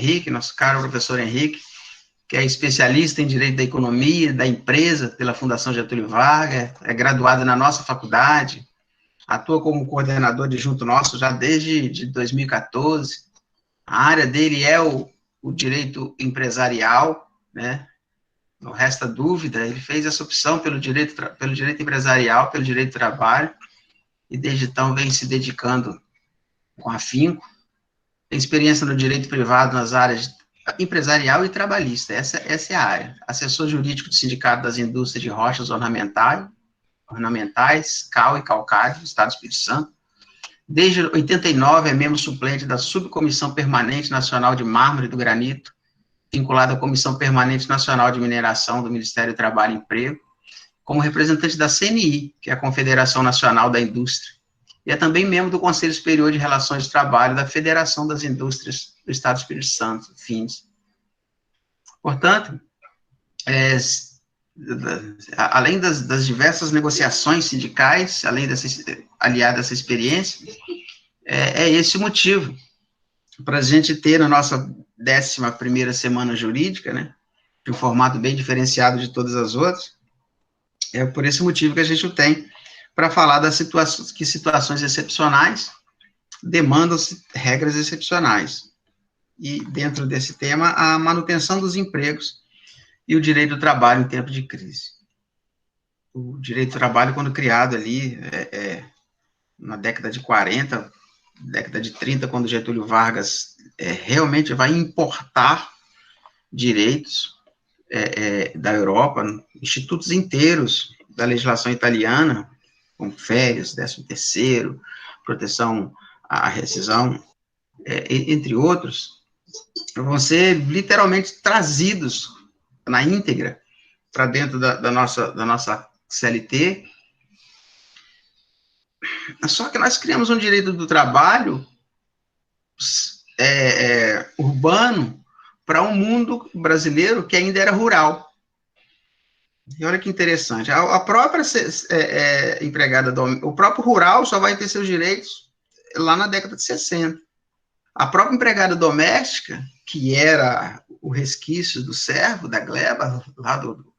Henrique, nosso caro professor Henrique, que é especialista em Direito da Economia, da Empresa, pela Fundação Getúlio Vargas, é graduado na nossa faculdade, atua como coordenador adjunto nosso já desde 2014. A área dele é o direito empresarial, né? Não resta dúvida, ele fez essa opção pelo direito empresarial, pelo direito do trabalho, e desde então vem se dedicando com afinco. Tem experiência no direito privado nas áreas empresarial e trabalhista, essa é a área. Assessor jurídico do Sindicato das Indústrias de Rochas Ornamentais, Cal e Calcário, do Estado do Espírito Santo. Desde 89 é membro suplente da Subcomissão Permanente Nacional de Mármore e do Granito, vinculado à Comissão Permanente Nacional de Mineração do Ministério do Trabalho e Emprego, como representante da CNI, que é a Confederação Nacional da Indústria, e é também membro do Conselho Superior de Relações de Trabalho da Federação das Indústrias do Estado do Espírito Santo, FINDS. Portanto, além das diversas negociações sindicais, aliado a essa experiência, é esse o motivo para a gente ter na nossa 11ª semana jurídica, né, de um formato bem diferenciado de todas as outras. É por esse motivo que a gente o tem para falar das situações excepcionais demandam-se regras excepcionais. E, dentro desse tema, a manutenção dos empregos e o direito do trabalho em tempo de crise. O direito do trabalho, quando criado ali, na década de 40, década de 30, quando Getúlio Vargas realmente vai importar direitos da Europa, institutos inteiros da legislação italiana, como férias, 13º, proteção à rescisão, entre outros, vão ser literalmente trazidos na íntegra para dentro da nossa CLT. Só que nós criamos um direito do trabalho urbano para um mundo brasileiro que ainda era rural. E olha que interessante, a própria empregada, o próprio rural só vai ter seus direitos lá na década de 60. A própria empregada doméstica, que era o resquício do servo, da gleba, lá do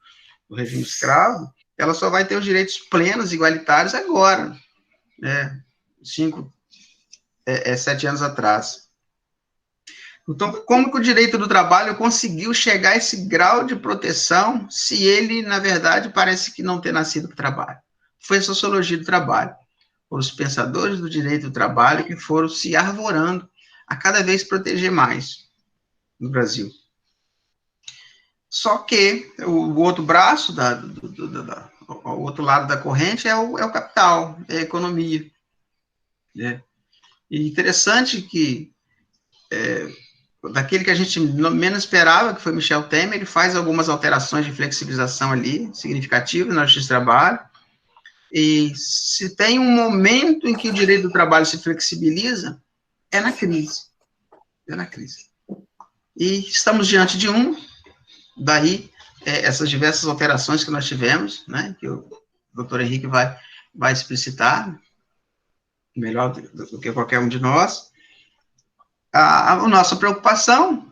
regime escravo, ela só vai ter os direitos plenos, igualitários agora, 7 anos atrás. Então, como que o direito do trabalho conseguiu chegar a esse grau de proteção, se ele, na verdade, parece que não ter nascido para o trabalho? Foi a sociologia do trabalho. Foram os pensadores do direito do trabalho que foram se arvorando a cada vez proteger mais no Brasil. Só que o outro braço, o outro lado da corrente é o capital, é a economia. Né? E interessante que daquele que a gente menos esperava, que foi Michel Temer, ele faz algumas alterações de flexibilização ali, significativas na Justiça do Trabalho, e se tem um momento em que o direito do trabalho se flexibiliza, é na crise. É na crise. E estamos diante de daí, essas diversas alterações que nós tivemos, né, que o doutor Henrique vai explicitar, melhor do que qualquer um de nós. A nossa preocupação,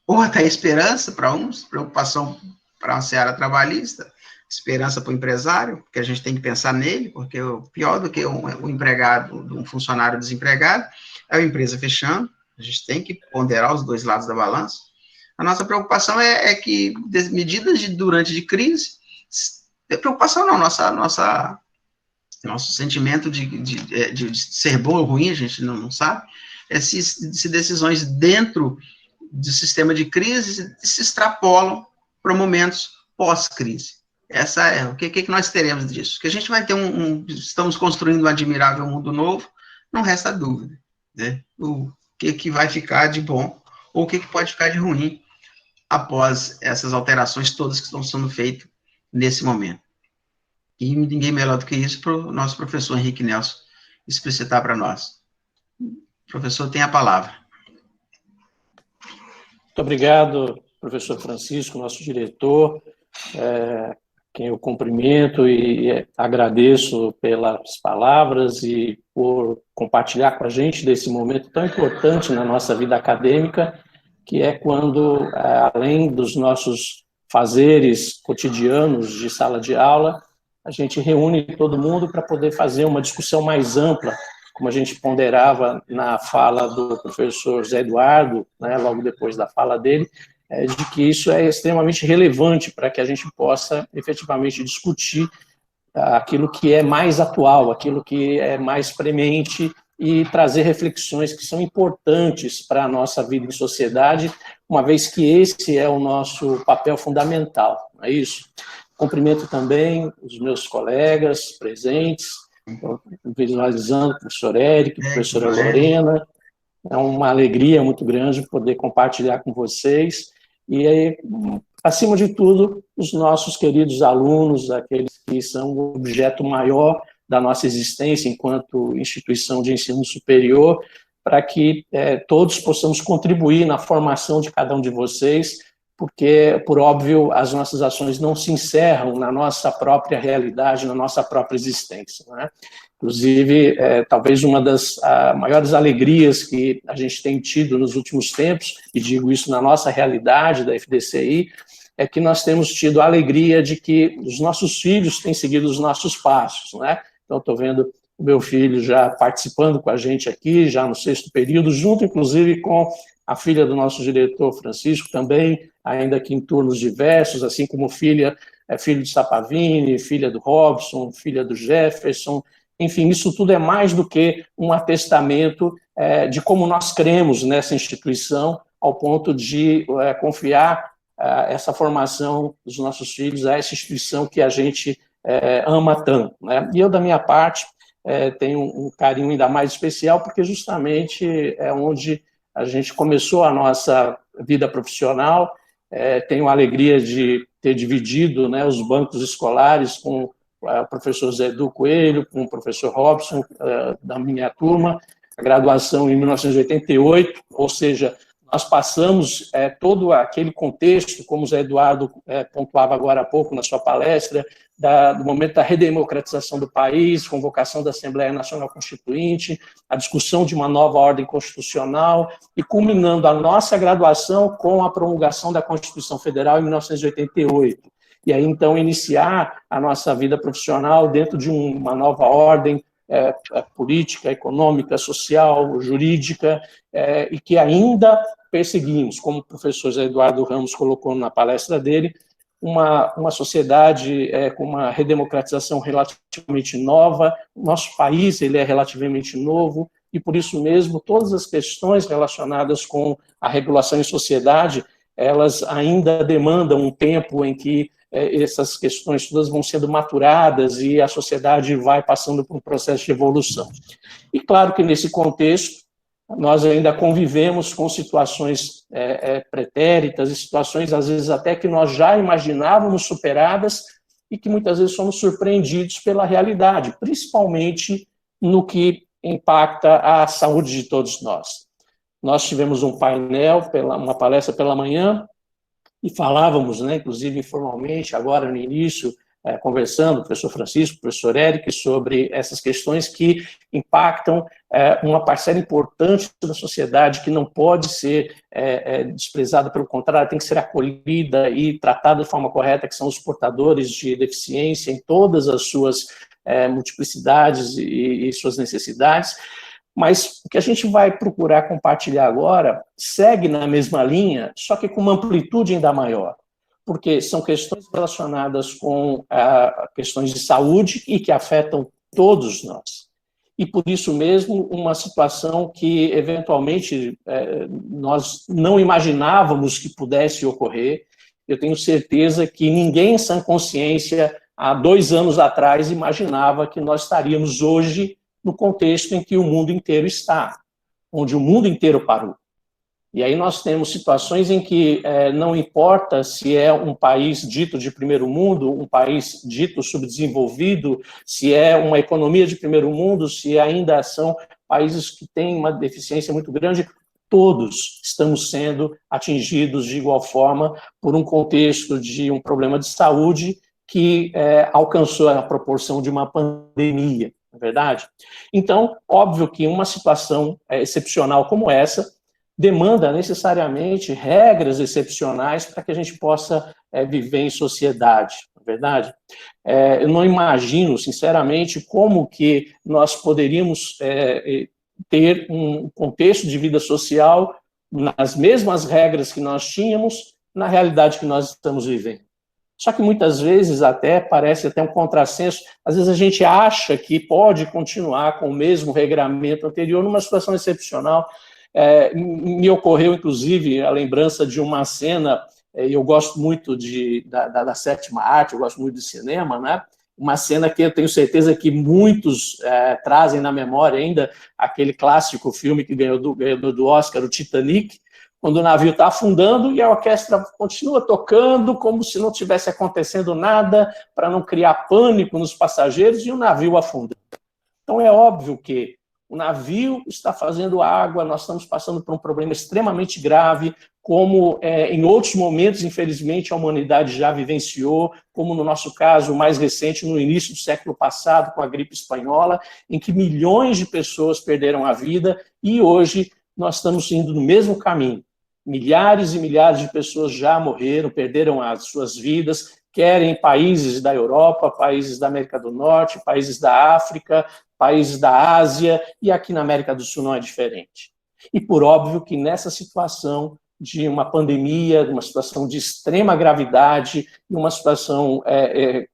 ou até esperança para uns, preocupação para uma seara trabalhista, esperança para o empresário, porque a gente tem que pensar nele, porque o pior do que um empregado, um funcionário desempregado, é a empresa fechando, a gente tem que ponderar os dois lados da balança. A nossa preocupação é que medidas durante de crise, preocupação não, nosso sentimento de ser bom ou ruim, a gente não sabe, se decisões dentro do sistema de crise se extrapolam para momentos pós-crise. O que nós teremos disso? Que a gente vai ter estamos construindo um admirável mundo novo, não resta dúvida, né? O que vai ficar de bom, ou o que pode ficar de ruim, após essas alterações todas que estão sendo feitas nesse momento. E ninguém melhor do que isso para o nosso professor Henrique Nelson explicitar para nós. O professor tem a palavra. Muito obrigado, professor Francisco, nosso diretor, quem eu cumprimento e agradeço pelas palavras e por compartilhar com a gente desse momento tão importante na nossa vida acadêmica, que é quando, além dos nossos fazeres cotidianos de sala de aula, a gente reúne todo mundo para poder fazer uma discussão mais ampla, como a gente ponderava na fala do professor Zé Eduardo, né, logo depois da fala dele, de que isso é extremamente relevante para que a gente possa efetivamente discutir aquilo que é mais atual, aquilo que é mais premente e trazer reflexões que são importantes para a nossa vida em sociedade, uma vez que esse é o nosso papel fundamental, não é isso? Cumprimento também os meus colegas presentes, visualizando o professor Érico, a professora Lorena. É uma alegria muito grande poder compartilhar com vocês. E, acima de tudo, os nossos queridos alunos, aqueles que são o objeto maior da nossa existência enquanto instituição de ensino superior, para que todos possamos contribuir na formação de cada um de vocês, porque, por óbvio, as nossas ações não se encerram na nossa própria realidade, na nossa própria existência, né? Inclusive, talvez uma das maiores alegrias que a gente tem tido nos últimos tempos, e digo isso na nossa realidade da FDCI, é que nós temos tido a alegria de que os nossos filhos têm seguido os nossos passos, né? Então, estou vendo o meu filho já participando com a gente aqui, já no 6º período, junto, inclusive, com a filha do nosso diretor Francisco, também, ainda que em turnos diversos, assim como filho de Sapavini, filha do Robson, filha do Jefferson. Enfim, isso tudo é mais do que um atestamento de como nós cremos nessa instituição, ao ponto de confiar essa formação dos nossos filhos a essa instituição que a gente ama tanto, né? E eu, da minha parte, tenho um carinho ainda mais especial, porque justamente é onde a gente começou a nossa vida profissional. Tenho a alegria de ter dividido, né, os bancos escolares com o professor Zé Edu Coelho, com o professor Robson, da minha turma, a graduação em 1988, ou seja, nós passamos todo aquele contexto, como o Zé Eduardo pontuava agora há pouco na sua palestra, do momento da redemocratização do país, convocação da Assembleia Nacional Constituinte, a discussão de uma nova ordem constitucional e culminando a nossa graduação com a promulgação da Constituição Federal em 1988. E aí, então, iniciar a nossa vida profissional dentro de uma nova ordem política, econômica, social, jurídica, e que ainda perseguimos, como o professor Zé Eduardo Ramos colocou na palestra dele, uma sociedade com uma redemocratização relativamente nova. Nosso país ele é relativamente novo, e por isso mesmo todas as questões relacionadas com a regulação em sociedade, elas ainda demandam um tempo em que essas questões todas vão sendo maturadas e a sociedade vai passando por um processo de evolução. E claro que nesse contexto, nós ainda convivemos com situações pretéritas e situações, às vezes, até que nós já imaginávamos superadas e que muitas vezes somos surpreendidos pela realidade, principalmente no que impacta a saúde de todos nós. Nós tivemos um painel, uma palestra pela manhã, e falávamos, né, inclusive informalmente, agora no início, conversando, o professor Francisco, o professor Érico, sobre essas questões que impactam uma parcela importante da sociedade que não pode ser desprezada, pelo contrário, tem que ser acolhida e tratada de forma correta, que são os portadores de deficiência em todas as suas multiplicidades e suas necessidades. Mas o que a gente vai procurar compartilhar agora segue na mesma linha, só que com uma amplitude ainda maior, porque são questões relacionadas com questões de saúde e que afetam todos nós. E por isso mesmo, uma situação que, eventualmente, nós não imaginávamos que pudesse ocorrer. Eu tenho certeza que ninguém em sã consciência, há 2 anos atrás, imaginava que nós estaríamos hoje no contexto em que o mundo inteiro está, onde o mundo inteiro parou. E aí nós temos situações em que não importa se é um país dito de primeiro mundo, um país dito subdesenvolvido, se é uma economia de primeiro mundo, se ainda são países que têm uma deficiência muito grande, todos estamos sendo atingidos de igual forma por um contexto de um problema de saúde que alcançou a proporção de uma pandemia. Não é verdade? Então, óbvio que uma situação excepcional como essa demanda necessariamente regras excepcionais para que a gente possa viver em sociedade, não é verdade? Eu não imagino, sinceramente, como que nós poderíamos ter um contexto de vida social nas mesmas regras que nós tínhamos na realidade que nós estamos vivendo. Só que muitas vezes até parece até um contrassenso, às vezes a gente acha que pode continuar com o mesmo regramento anterior numa situação excepcional. Me ocorreu, inclusive, a lembrança de uma cena, eu gosto muito da sétima arte, eu gosto muito de cinema, né? Uma cena que eu tenho certeza que muitos trazem na memória ainda, aquele clássico filme que ganhou do Oscar, o Titanic, quando o navio está afundando e a orquestra continua tocando como se não tivesse acontecendo nada, para não criar pânico nos passageiros, e o navio afundando. Então é óbvio que o navio está fazendo água, nós estamos passando por um problema extremamente grave, como em outros momentos, infelizmente, a humanidade já vivenciou, como no nosso caso, o mais recente, no início do século passado, com a gripe espanhola, em que milhões de pessoas perderam a vida, e hoje nós estamos indo no mesmo caminho. Milhares e milhares de pessoas já morreram, perderam as suas vidas, quer em países da Europa, países da América do Norte, países da África, países da Ásia, e aqui na América do Sul não é diferente. E por óbvio que nessa situação de uma pandemia, uma situação de extrema gravidade, uma situação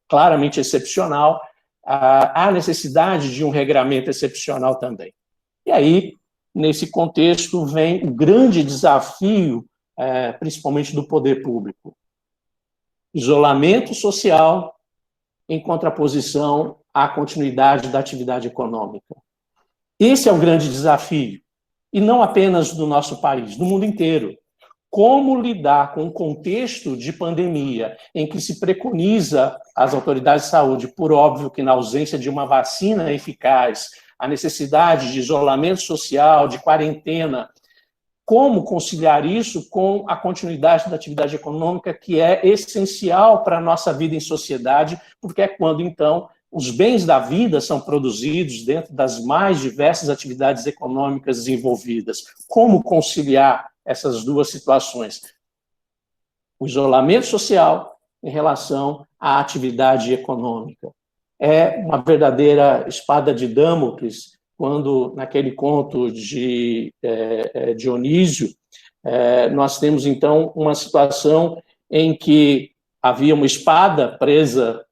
claramente excepcional, há necessidade de um regramento excepcional também. E aí, nesse contexto, vem o grande desafio, principalmente do poder público. Isolamento social em contraposição à continuidade da atividade econômica. Esse é o grande desafio, e não apenas do nosso país, do mundo inteiro. Como lidar com um contexto de pandemia em que se preconiza as autoridades de saúde, por óbvio que na ausência de uma vacina eficaz, a necessidade de isolamento social, de quarentena, como conciliar isso com a continuidade da atividade econômica, que é essencial para a nossa vida em sociedade, porque é quando, então, os bens da vida são produzidos dentro das mais diversas atividades econômicas desenvolvidas. Como conciliar essas duas situações? O isolamento social em relação à atividade econômica. É uma verdadeira espada de Damocles, quando, naquele conto de Dionísio, nós temos, então, uma situação em que havia uma espada presa,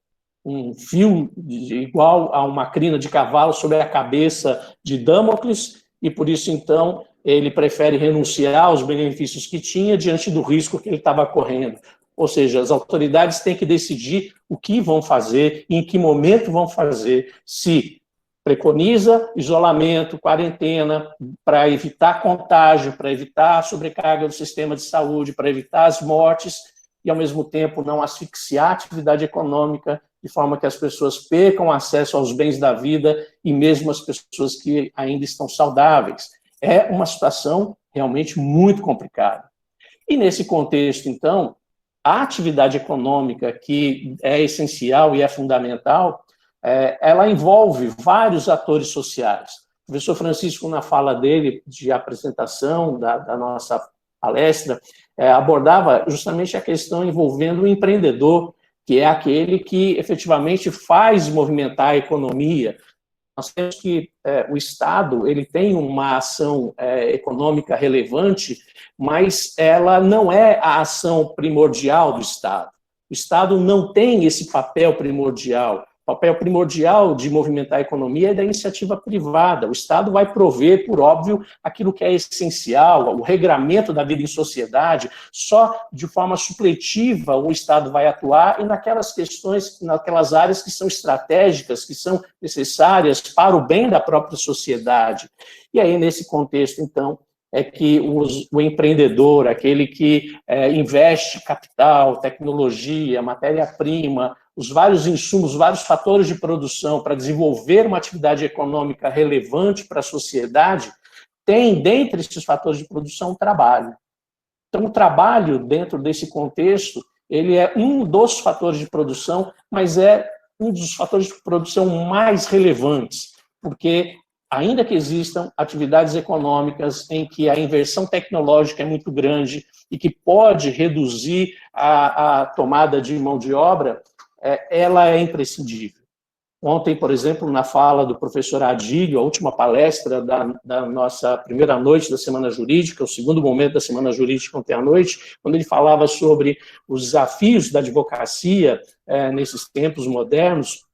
um fio igual a uma crina de cavalo sobre a cabeça de Damocles, e por isso, então, ele prefere renunciar aos benefícios que tinha diante do risco que ele estava correndo. Ou seja, as autoridades têm que decidir o que vão fazer e em que momento vão fazer, se preconiza isolamento, quarentena, para evitar contágio, para evitar a sobrecarga do sistema de saúde, para evitar as mortes, e, ao mesmo tempo, não asfixiar a atividade econômica, de forma que as pessoas percam acesso aos bens da vida, e mesmo as pessoas que ainda estão saudáveis. É uma situação realmente muito complicada. E, nesse contexto, então, a atividade econômica, que é essencial e é fundamental, ela envolve vários atores sociais. O professor Francisco, na fala dele de apresentação da nossa palestra, abordava justamente a questão envolvendo o empreendedor, que é aquele que efetivamente faz movimentar a economia. Nós temos que o Estado ele tem uma ação econômica relevante, mas ela não é a ação primordial do Estado. O Estado não tem esse papel primordial. O papel primordial de movimentar a economia é da iniciativa privada. O Estado vai prover, por óbvio, aquilo que é essencial, o regramento da vida em sociedade. Só de forma supletiva o Estado vai atuar e naquelas questões, naquelas áreas que são estratégicas, que são necessárias para o bem da própria sociedade. E aí, nesse contexto, então, é que o empreendedor, aquele que investe capital, tecnologia, matéria-prima, os vários insumos, vários fatores de produção para desenvolver uma atividade econômica relevante para a sociedade, tem, dentre esses fatores de produção, o trabalho. Então, o trabalho, dentro desse contexto, ele é um dos fatores de produção, mas é um dos fatores de produção mais relevantes, porque ainda que existam atividades econômicas em que a inversão tecnológica é muito grande e que pode reduzir a tomada de mão de obra, ela é imprescindível. Ontem, por exemplo, na fala do professor Adílio, a última palestra da nossa primeira noite da Semana Jurídica, o segundo momento da Semana Jurídica ontem à noite, quando ele falava sobre os desafios da advocacia nesses tempos modernos,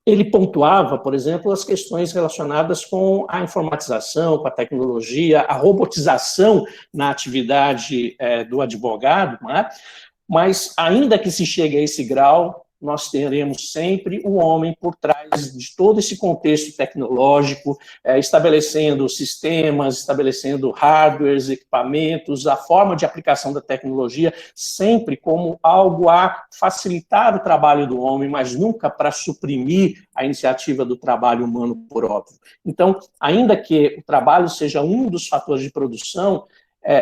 ele pontuava, por exemplo, as questões relacionadas com a informatização, com a tecnologia, a robotização na atividade do advogado, não é? Mas, ainda que se chegue a esse grau, nós teremos sempre o homem por trás de todo esse contexto tecnológico, estabelecendo sistemas, estabelecendo hardwares, equipamentos, a forma de aplicação da tecnologia, sempre como algo a facilitar o trabalho do homem, mas nunca para suprimir a iniciativa do trabalho humano, por óbvio. Então, ainda que o trabalho seja um dos fatores de produção,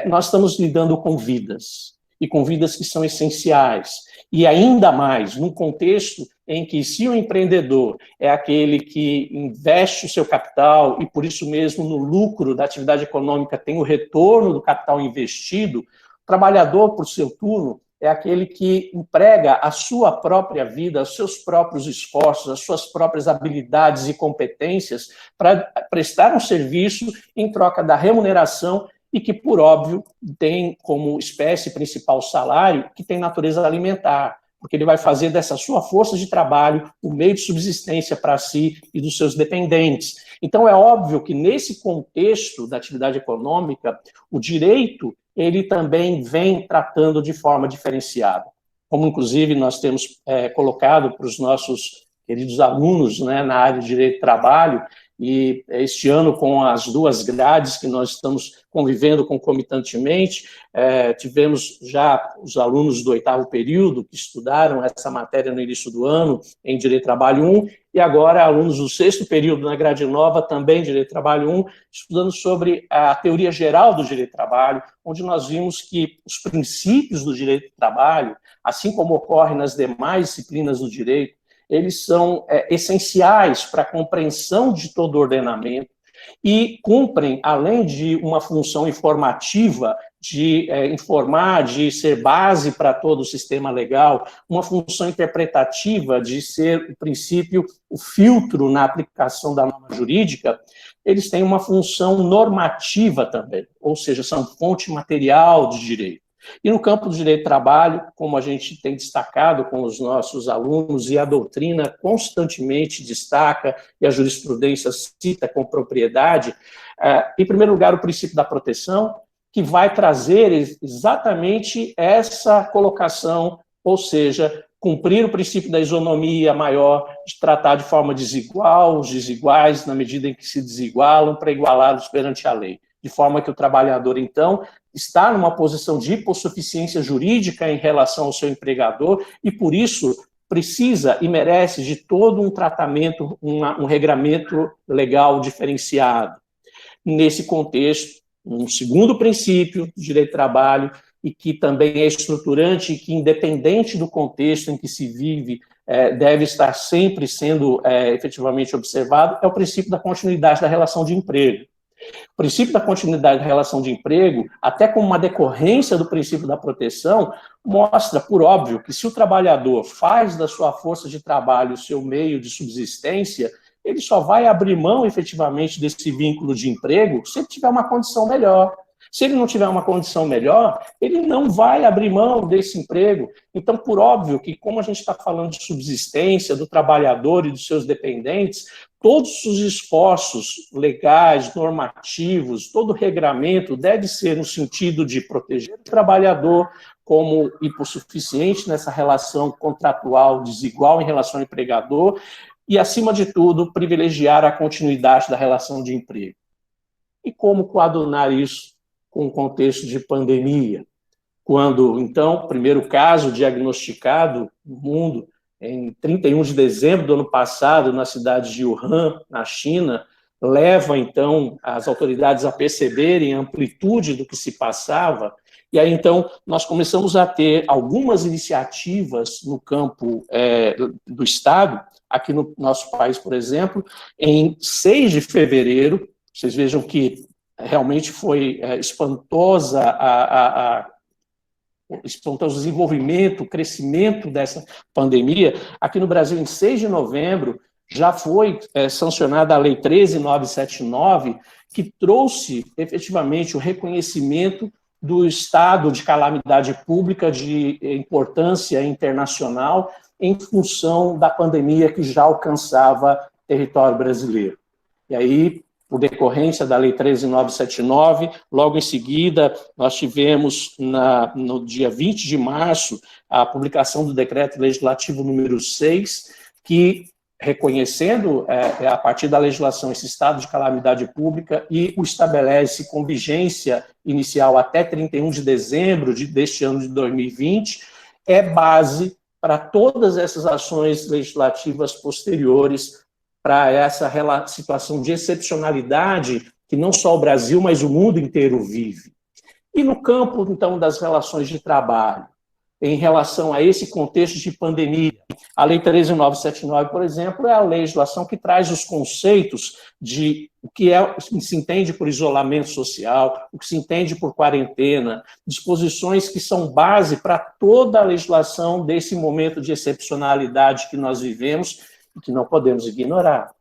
nós estamos lidando com vidas, e com vidas que são essenciais. E ainda mais, num contexto em que, se o empreendedor é aquele que investe o seu capital e, por isso mesmo, no lucro da atividade econômica tem o retorno do capital investido, o trabalhador, por seu turno, é aquele que emprega a sua própria vida, os seus próprios esforços, as suas próprias habilidades e competências para prestar um serviço em troca da remuneração e que, por óbvio, tem como espécie principal salário, que tem natureza alimentar, porque ele vai fazer dessa sua força de trabalho o meio de subsistência para si e dos seus dependentes. Então, é óbvio que, nesse contexto da atividade econômica, o direito, ele também vem tratando de forma diferenciada. Como, inclusive, nós temos colocado para os nossos queridos alunos, né, na área de direito do trabalho, e este ano, com as duas grades que nós estamos convivendo concomitantemente, tivemos já os alunos do 8º período que estudaram essa matéria no início do ano, em Direito do Trabalho 1, e agora alunos do 6º período na grade nova, também Direito do Trabalho 1, estudando sobre a teoria geral do Direito do Trabalho, onde nós vimos que os princípios do Direito do Trabalho, assim como ocorre nas demais disciplinas do direito, eles são essenciais para a compreensão de todo o ordenamento e cumprem, além de uma função informativa, de informar, de ser base para todo o sistema legal, uma função interpretativa, de ser o princípio, o filtro na aplicação da norma jurídica, eles têm uma função normativa também, ou seja, são fonte material de direito. E no campo do direito do trabalho, como a gente tem destacado com os nossos alunos, e a doutrina constantemente destaca, e a jurisprudência cita com propriedade, em primeiro lugar, o princípio da proteção, que vai trazer exatamente essa colocação, ou seja, cumprir o princípio da isonomia maior, de tratar de forma desigual os desiguais, na medida em que se desigualam, para igualá-los perante a lei. De forma que o trabalhador, então, está numa posição de hipossuficiência jurídica em relação ao seu empregador e, por isso, precisa e merece de todo um tratamento, um regramento legal diferenciado. Nesse contexto, um segundo princípio do direito do trabalho, e que também é estruturante e que, independente do contexto em que se vive, deve estar sempre sendo efetivamente observado, é o princípio da continuidade da relação de emprego. O princípio da continuidade da relação de emprego, até como uma decorrência do princípio da proteção, mostra, por óbvio, que se o trabalhador faz da sua força de trabalho o seu meio de subsistência, ele só vai abrir mão, efetivamente, desse vínculo de emprego se ele tiver uma condição melhor. Se ele não tiver uma condição melhor, ele não vai abrir mão desse emprego. Então, por óbvio que, como a gente está falando de subsistência do trabalhador e dos seus dependentes, todos os esforços legais, normativos, todo o regramento deve ser no sentido de proteger o trabalhador como hipossuficiente nessa relação contratual desigual em relação ao empregador e, acima de tudo, privilegiar a continuidade da relação de emprego. E como coadunar isso com o contexto de pandemia? Quando, então, o primeiro caso diagnosticado no mundo, em 31 de dezembro do ano passado, na cidade de Wuhan, na China, leva, então, as autoridades a perceberem a amplitude do que se passava E aí, então, nós começamos a ter algumas iniciativas no campo do Estado, aqui no nosso país, por exemplo, em 6 de fevereiro, vocês vejam que realmente foi espantoso o desenvolvimento, o crescimento dessa pandemia. Aqui no Brasil, em 6 de novembro, já foi sancionada a Lei 13.979, que trouxe efetivamente o reconhecimento do estado de calamidade pública de importância internacional em função da pandemia que já alcançava território brasileiro. E aí, por decorrência da Lei 13.979, logo em seguida, nós tivemos, no dia 20 de março, a publicação do Decreto Legislativo número 6, que, reconhecendo, a partir da legislação, esse estado de calamidade pública e o estabelece com vigência inicial até 31 de dezembro deste ano de 2020, é base para todas essas ações legislativas posteriores para essa situação de excepcionalidade que não só o Brasil, mas o mundo inteiro vive. E no campo, então, das relações de trabalho, em relação a esse contexto de pandemia, a Lei 13.979, por exemplo, é a legislação que traz os conceitos de o que se entende por isolamento social, o que se entende por quarentena, disposições que são base para toda a legislação desse momento de excepcionalidade que nós vivemos e que não podemos ignorar.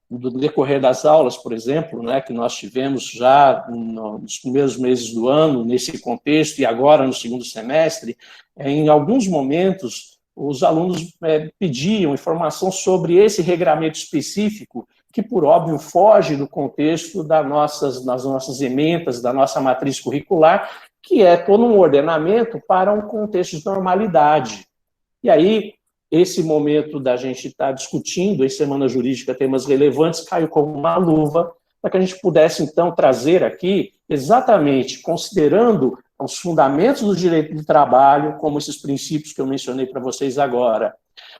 No decorrer das aulas, por exemplo, né, que nós tivemos já nos primeiros meses do ano, nesse contexto, e agora no segundo semestre, em alguns momentos, os alunos pediam informação sobre esse regramento específico, que, por óbvio, foge do contexto das nossas emendas, da nossa matriz curricular, que é todo um ordenamento para um contexto de normalidade. E aí, esse momento da gente estar discutindo em Semana Jurídica temas relevantes caiu como uma luva para que a gente pudesse, então, trazer aqui, exatamente considerando os fundamentos do direito do trabalho, como esses princípios que eu mencionei para vocês agora,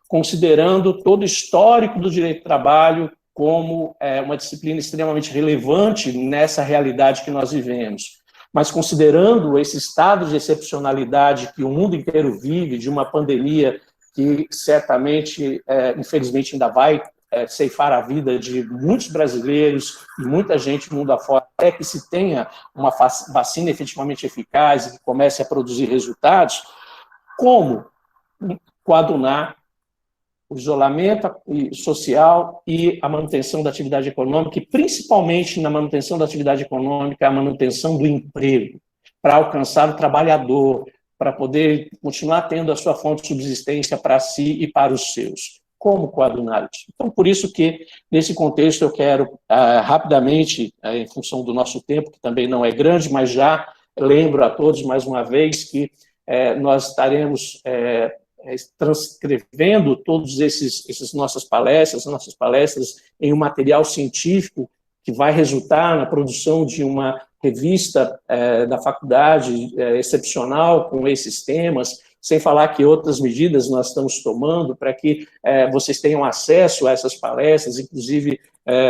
considerando todo o histórico do direito do trabalho como uma disciplina extremamente relevante nessa realidade que nós vivemos, mas considerando esse estado de excepcionalidade que o mundo inteiro vive, de uma pandemia que certamente, infelizmente, ainda vai ceifar a vida de muitos brasileiros e muita gente mundo afora, até que se tenha uma vacina efetivamente eficaz e que comece a produzir resultados, como coadunar o isolamento social e a manutenção da atividade econômica, e principalmente na manutenção da atividade econômica, a manutenção do emprego, para alcançar o trabalhador, para poder continuar tendo a sua fonte de subsistência para si e para os seus. Como coadunar isso? Então, por isso que, nesse contexto, eu quero, rapidamente, em função do nosso tempo, que também não é grande, mas já lembro a todos, mais uma vez, que nós estaremos transcrevendo todas essas nossas palestras em um material científico que vai resultar na produção de uma revista da faculdade excepcional com esses temas, sem falar que outras medidas nós estamos tomando para que vocês tenham acesso a essas palestras, inclusive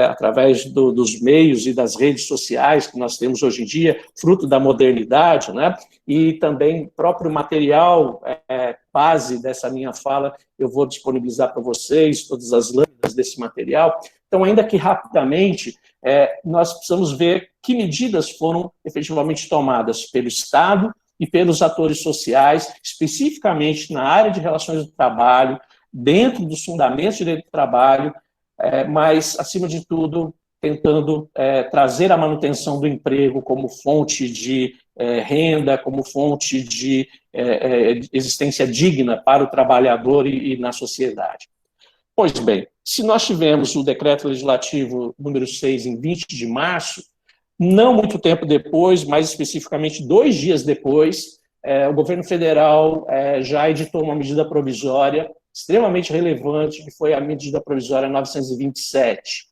através dos meios e das redes sociais que nós temos hoje em dia, fruto da modernidade, né? E também próprio material base dessa minha fala, eu vou disponibilizar para vocês todas as lâminas desse material. Então, ainda que rapidamente, nós precisamos ver que medidas foram efetivamente tomadas pelo Estado e pelos atores sociais, especificamente na área de relações do trabalho, dentro dos fundamentos do direito do trabalho, mas, acima de tudo, tentando trazer a manutenção do emprego como fonte de renda, como fonte de existência digna para o trabalhador e na sociedade. Pois bem, se nós tivemos o Decreto Legislativo número 6 em 20 de março, não muito tempo depois, mais especificamente 2 dias depois, o governo federal já editou uma medida provisória extremamente relevante, que foi a medida provisória 927.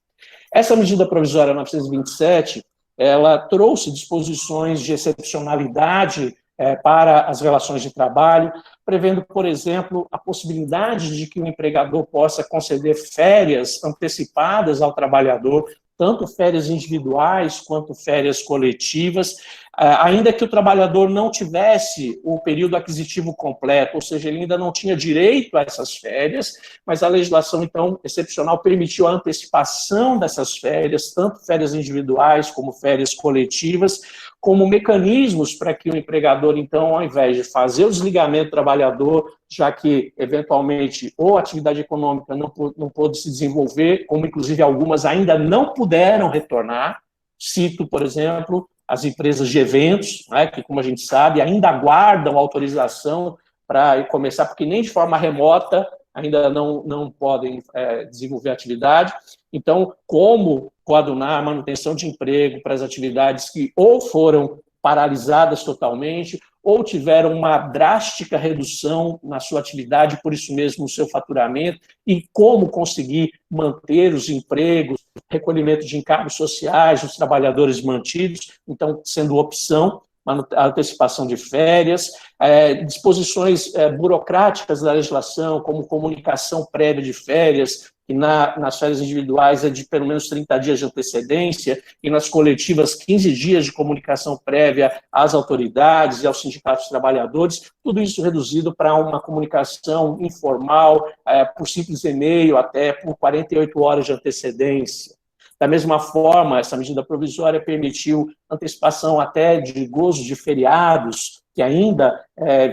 Essa medida provisória 927, ela trouxe disposições de excepcionalidade para as relações de trabalho, prevendo, por exemplo, a possibilidade de que o empregador possa conceder férias antecipadas ao trabalhador, tanto férias individuais quanto férias coletivas, ainda que o trabalhador não tivesse o período aquisitivo completo, ou seja, ele ainda não tinha direito a essas férias, mas a legislação, então, excepcional, permitiu a antecipação dessas férias, tanto férias individuais como férias coletivas, como mecanismos para que o empregador, então, ao invés de fazer o desligamento do trabalhador, já que, eventualmente, ou a atividade econômica não pôde se desenvolver, como, inclusive, algumas ainda não puderam retornar. Cito, por exemplo, as empresas de eventos, né, que, como a gente sabe, ainda aguardam autorização para começar, porque nem de forma remota ainda não podem desenvolver atividade. Então, como coadunar a manutenção de emprego para as atividades que ou foram paralisadas totalmente, ou tiveram uma drástica redução na sua atividade, por isso mesmo o seu faturamento, e como conseguir manter os empregos, recolhimento de encargos sociais, os trabalhadores mantidos, então, sendo opção, a antecipação de férias, disposições burocráticas da legislação, como comunicação prévia de férias, que nas férias individuais é de pelo menos 30 dias de antecedência, e nas coletivas 15 dias de comunicação prévia às autoridades e aos sindicatos de trabalhadores, tudo isso reduzido para uma comunicação informal, por simples e-mail, até por 48 horas de antecedência. Da mesma forma, essa medida provisória permitiu antecipação até de gozos de feriados, que ainda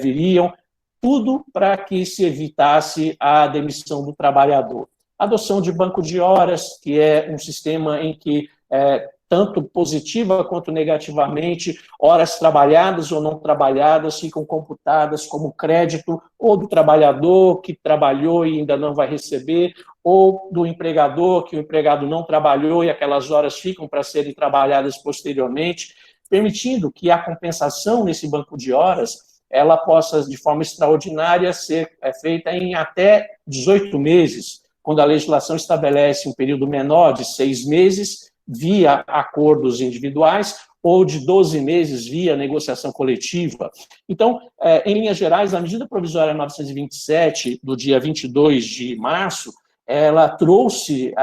viriam, tudo para que se evitasse a demissão do trabalhador. Adoção de banco de horas, que é um sistema em que, tanto positiva quanto negativamente, horas trabalhadas ou não trabalhadas ficam computadas como crédito ou do trabalhador que trabalhou e ainda não vai receber, ou do empregador, que o empregado não trabalhou e aquelas horas ficam para serem trabalhadas posteriormente, permitindo que a compensação nesse banco de horas ela possa, de forma extraordinária, ser feita em até 18 meses, quando a legislação estabelece um período menor de 6 meses, via acordos individuais, ou de 12 meses via negociação coletiva. Então, em linhas gerais, a medida provisória 927, do dia 22 de março, ela trouxe,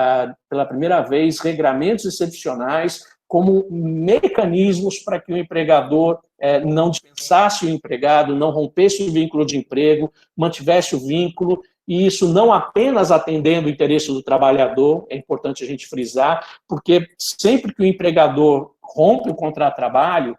pela primeira vez, regramentos excepcionais como mecanismos para que o empregador não dispensasse o empregado, não rompesse o vínculo de emprego, mantivesse o vínculo, e isso não apenas atendendo o interesse do trabalhador, é importante a gente frisar, porque sempre que o empregador rompe o contrato de trabalho,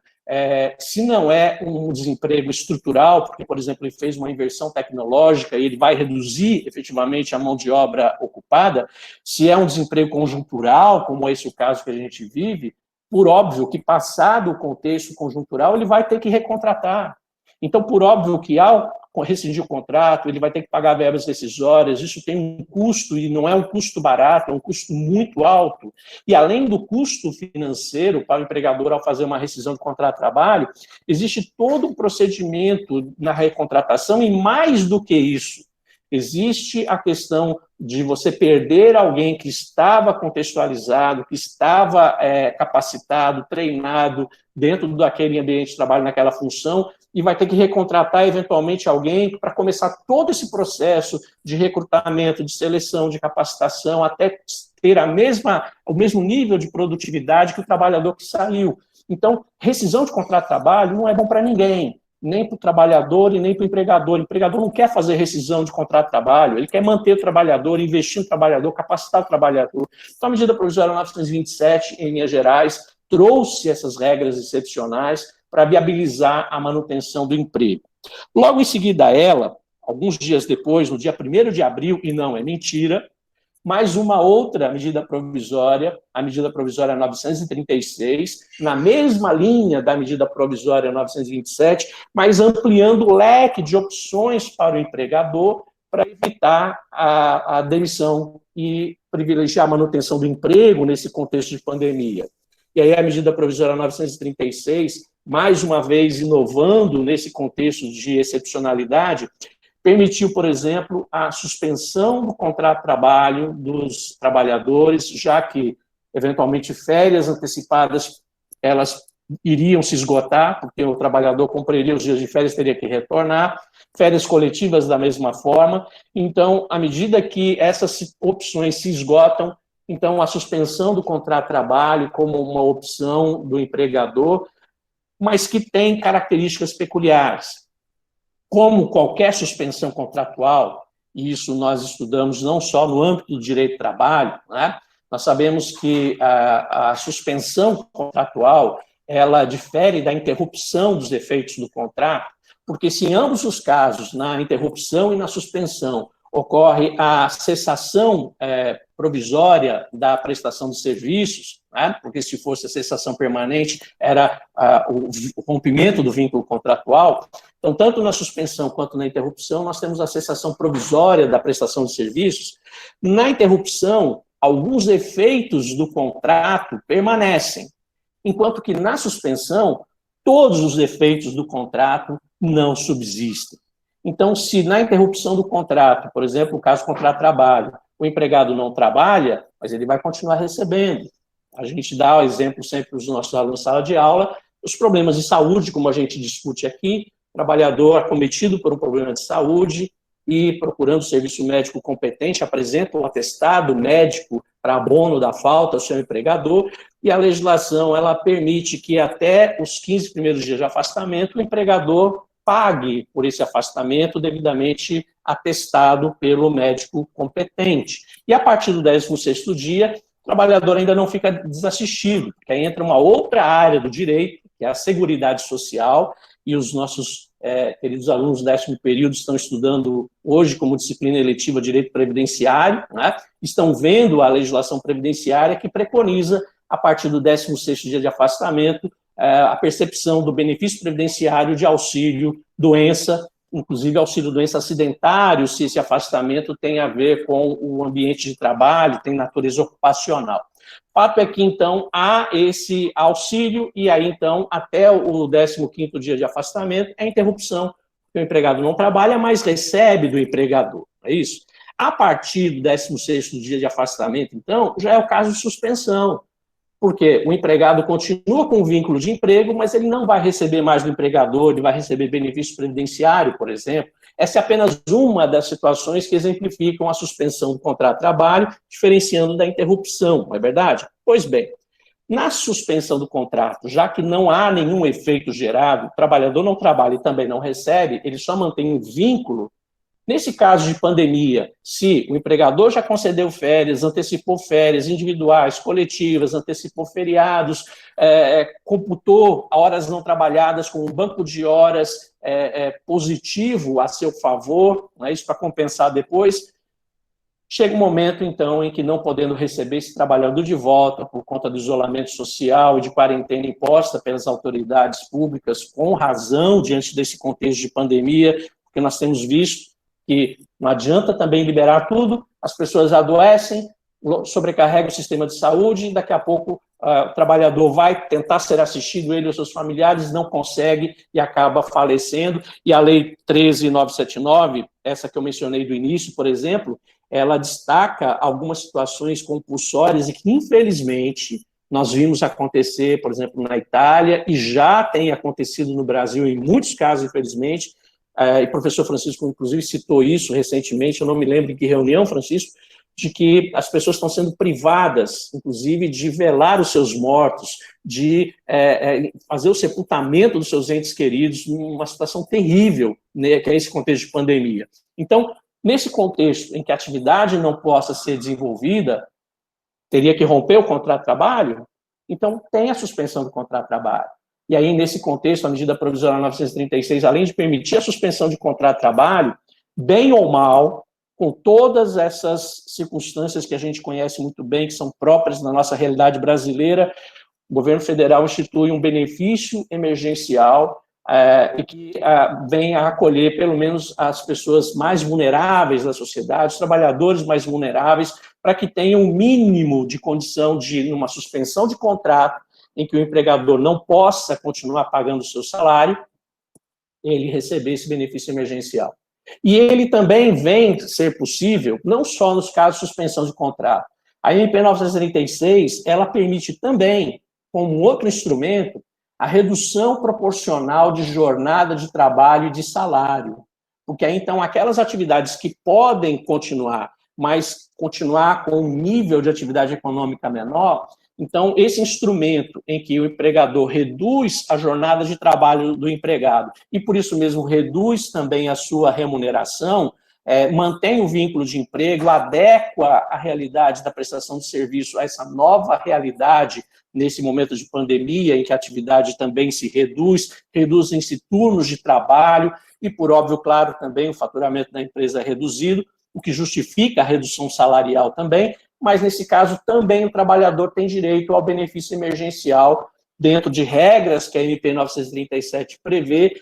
se não é um desemprego estrutural, porque, por exemplo, ele fez uma inversão tecnológica e ele vai reduzir efetivamente a mão de obra ocupada, se é um desemprego conjuntural, como esse o caso que a gente vive, por óbvio que, passado o contexto conjuntural, ele vai ter que recontratar. Então, por óbvio que, ao rescindir o contrato, ele vai ter que pagar verbas rescisórias, isso tem um custo, e não é um custo barato, é um custo muito alto. E, além do custo financeiro para o empregador ao fazer uma rescisão de contrato de trabalho, existe todo um procedimento na recontratação, e mais do que isso, existe a questão de você perder alguém que estava contextualizado, que estava capacitado, treinado dentro daquele ambiente de trabalho, naquela função, e vai ter que recontratar eventualmente alguém para começar todo esse processo de recrutamento, de seleção, de capacitação, até ter o mesmo nível de produtividade que o trabalhador que saiu. Então, rescisão de contrato de trabalho não é bom para ninguém, nem para o trabalhador e nem para o empregador. O empregador não quer fazer rescisão de contrato de trabalho, ele quer manter o trabalhador, investir no trabalhador, capacitar o trabalhador. Então, a medida provisória 927, em linhas gerais, trouxe essas regras excepcionais para viabilizar a manutenção do emprego. Logo em seguida a ela, alguns dias depois, no dia 1º de abril, e não é mentira, mais uma outra medida provisória, a medida provisória 936, na mesma linha da medida provisória 927, mas ampliando o leque de opções para o empregador para evitar a demissão e privilegiar a manutenção do emprego nesse contexto de pandemia. E aí a medida provisória 936, mais uma vez inovando nesse contexto de excepcionalidade, permitiu, por exemplo, a suspensão do contrato de trabalho dos trabalhadores, já que, eventualmente, férias antecipadas, elas iriam se esgotar, porque o trabalhador cumpriria os dias de férias, teria que retornar, férias coletivas da mesma forma. Então, à medida que essas opções se esgotam, então a suspensão do contrato de trabalho como uma opção do empregador, mas que tem características peculiares. Como qualquer suspensão contratual, e isso nós estudamos não só no âmbito do direito do trabalho, né? Nós sabemos que a suspensão contratual, ela difere da interrupção dos efeitos do contrato, porque se em ambos os casos, na interrupção e na suspensão, ocorre a cessação provisória da prestação de serviços, né? Porque se fosse a cessação permanente, era o rompimento do vínculo contratual. Então, tanto na suspensão quanto na interrupção, nós temos a cessação provisória da prestação de serviços. Na interrupção, alguns efeitos do contrato permanecem, enquanto que na suspensão, todos os efeitos do contrato não subsistem. Então, se na interrupção do contrato, por exemplo, o caso contrato de trabalho, o empregado não trabalha, mas ele vai continuar recebendo. A gente dá o exemplo sempre para os nossos alunos em sala de aula, os problemas de saúde, como a gente discute aqui, trabalhador acometido por um problema de saúde e procurando serviço médico competente, apresenta um atestado médico para abono da falta ao seu empregador, e a legislação ela permite que até os 15 primeiros dias de afastamento o empregador pague por esse afastamento devidamente atestado pelo médico competente. E a partir do 16º dia, o trabalhador ainda não fica desassistido, porque aí entra uma outra área do direito, que é a Seguridade Social, e os nossos queridos alunos do 10º período estão estudando hoje como disciplina eletiva Direito Previdenciário, né? Estão vendo a legislação previdenciária que preconiza, a partir do 16º dia de afastamento, a percepção do benefício previdenciário de auxílio-doença, inclusive auxílio-doença acidentário, se esse afastamento tem a ver com o ambiente de trabalho, tem natureza ocupacional. O fato é que, então, há esse auxílio, e aí, então, até o 15º dia de afastamento, é interrupção, porque o empregado não trabalha, mas recebe do empregador, é isso? A partir do 16º dia de afastamento, então, já é o caso de suspensão, porque o empregado continua com o vínculo de emprego, mas ele não vai receber mais do empregador, ele vai receber benefício previdenciário, por exemplo. Essa é apenas uma das situações que exemplificam a suspensão do contrato de trabalho, diferenciando da interrupção, não é verdade? Pois bem, na suspensão do contrato, já que não há nenhum efeito gerado, o trabalhador não trabalha e também não recebe, ele só mantém um vínculo. Nesse caso de pandemia, se o empregador já concedeu férias, antecipou férias individuais, coletivas, antecipou feriados, computou horas não trabalhadas com um banco de horas positivo a seu favor, né, isso para compensar depois, chega um momento, então, em que, não podendo receber esse trabalhador de volta por conta do isolamento social e de quarentena imposta pelas autoridades públicas, com razão, diante desse contexto de pandemia, porque nós temos visto que não adianta também liberar tudo, as pessoas adoecem, sobrecarrega o sistema de saúde, e daqui a pouco o trabalhador vai tentar ser assistido, ele e os seus familiares, não consegue e acaba falecendo. E a Lei 13.979, essa que eu mencionei do início, por exemplo, ela destaca algumas situações compulsórias e que, infelizmente, nós vimos acontecer, por exemplo, na Itália, e já tem acontecido no Brasil em muitos casos, infelizmente. E o professor Francisco, inclusive, citou isso recentemente, eu não me lembro em que reunião, Francisco, de que as pessoas estão sendo privadas, inclusive, de velar os seus mortos, de fazer o sepultamento dos seus entes queridos, numa situação terrível, né, que é esse contexto de pandemia. Então, nesse contexto em que a atividade não possa ser desenvolvida, teria que romper o contrato de trabalho, então tem a suspensão do contrato de trabalho. E aí, nesse contexto, a medida provisória 936, além de permitir a suspensão de contrato de trabalho, bem ou mal, com todas essas circunstâncias que a gente conhece muito bem, que são próprias da nossa realidade brasileira, o governo federal institui um benefício emergencial e que vem a acolher, pelo menos, as pessoas mais vulneráveis da sociedade, os trabalhadores mais vulneráveis, para que tenham um mínimo de condição de, numa suspensão de contrato, em que o empregador não possa continuar pagando o seu salário, ele receber esse benefício emergencial. E ele também vem ser possível, não só nos casos de suspensão de contrato. A MP 936, ela permite também, como outro instrumento, a redução proporcional de jornada de trabalho e de salário. Porque aí, então, aquelas atividades que podem continuar, mas continuar com um nível de atividade econômica menor, Então, esse instrumento em que o empregador reduz a jornada de trabalho do empregado e, por isso mesmo, reduz também a sua remuneração, mantém o vínculo de emprego, adequa a realidade da prestação de serviço a essa nova realidade nesse momento de pandemia, em que a atividade também se reduzem-se turnos de trabalho e, por óbvio, claro, também o faturamento da empresa é reduzido, o que justifica a redução salarial também, mas, nesse caso, também o trabalhador tem direito ao benefício emergencial dentro de regras que a MP 937 prevê,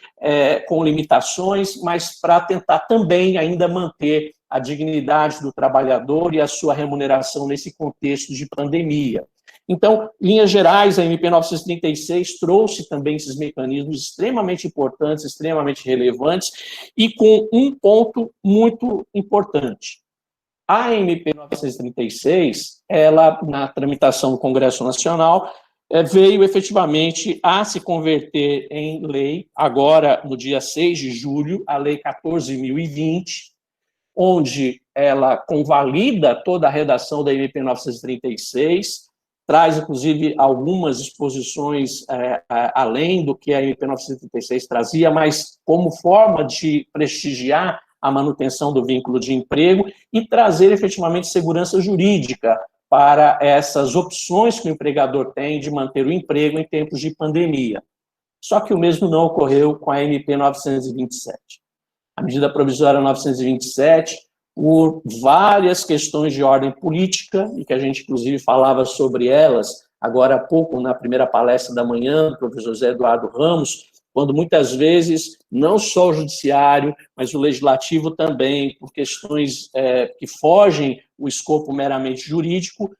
com limitações, mas para tentar também ainda manter a dignidade do trabalhador e a sua remuneração nesse contexto de pandemia. Então, em linhas gerais, a MP 936 trouxe também esses mecanismos extremamente importantes, extremamente relevantes, e com um ponto muito importante. A MP 936, ela, na tramitação do Congresso Nacional, veio efetivamente a se converter em lei, agora no dia 6 de julho, a Lei 14.020, onde ela convalida toda a redação da MP 936, traz, inclusive, algumas disposições além do que a MP 936 trazia, mas como forma de prestigiar a manutenção do vínculo de emprego e trazer efetivamente segurança jurídica para essas opções que o empregador tem de manter o emprego em tempos de pandemia. Só que o mesmo não ocorreu com a MP 927. A medida provisória 927, por várias questões de ordem política, e que a gente, inclusive, falava sobre elas agora há pouco, na primeira palestra da manhã, do professor José Eduardo Ramos, quando muitas vezes não só o judiciário, mas o legislativo também, por questões que fogem o escopo meramente jurídico,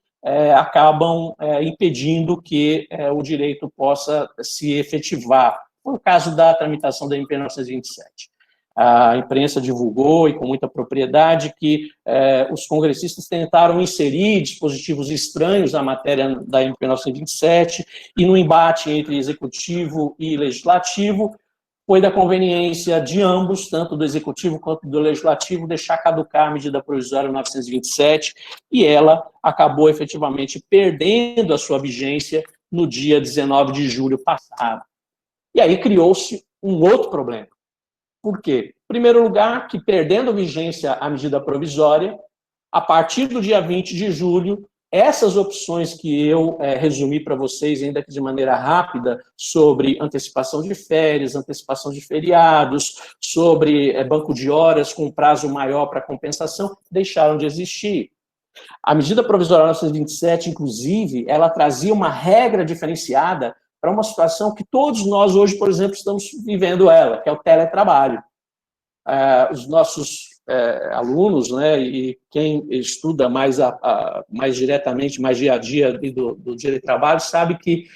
acabam impedindo que o direito possa se efetivar. Foi o caso da tramitação da MP 927. A imprensa divulgou, e com muita propriedade, que os congressistas tentaram inserir dispositivos estranhos à matéria da MP 927, e no embate entre executivo e legislativo, foi da conveniência de ambos, tanto do executivo quanto do legislativo, deixar caducar a medida provisória 927, e ela acabou efetivamente perdendo a sua vigência no dia 19 de julho passado. E aí criou-se um outro problema. Por quê? Em primeiro lugar, que perdendo vigência a medida provisória, a partir do dia 20 de julho, essas opções que eu resumi para vocês, ainda que de maneira rápida, sobre antecipação de férias, antecipação de feriados, sobre banco de horas com prazo maior para compensação, deixaram de existir. A medida provisória 927, inclusive, ela trazia uma regra diferenciada para uma situação que todos nós hoje, por exemplo, estamos vivendo ela, que é o teletrabalho. Os nossos alunos, né, e quem estuda mais diretamente, mais dia a dia do direito de trabalho, sabe que,